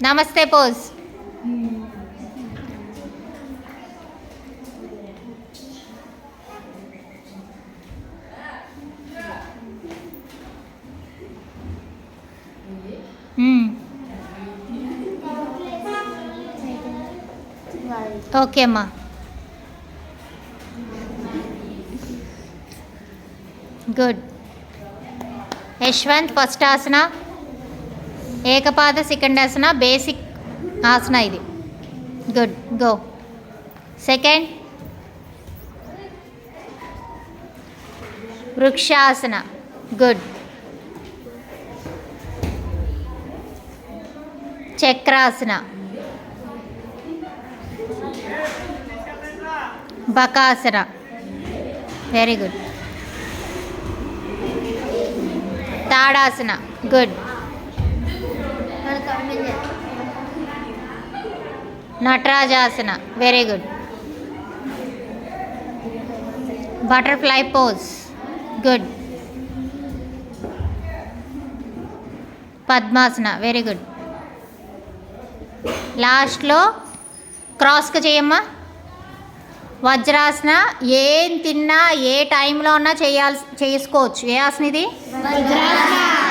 నమస్తే pose. Okay అమ్మా. Good. Yashwant first asana, Ekapada second asana, basic asana ఇది. Good, go. Second Vrikshasana. Good. Chakrasana, Bakasana. Very good. Tadasana. Good. Natarajasana. Very good. Butterfly pose. Good. Padmasana. Very good. లాస్ట్లో క్రాస్గా చేయమ్మా. వజ్రాసన. ఏం తిన్నా ఏ టైంలో ఉన్నా చేసుకోవచ్చు. ఏ ఆసన ఇది?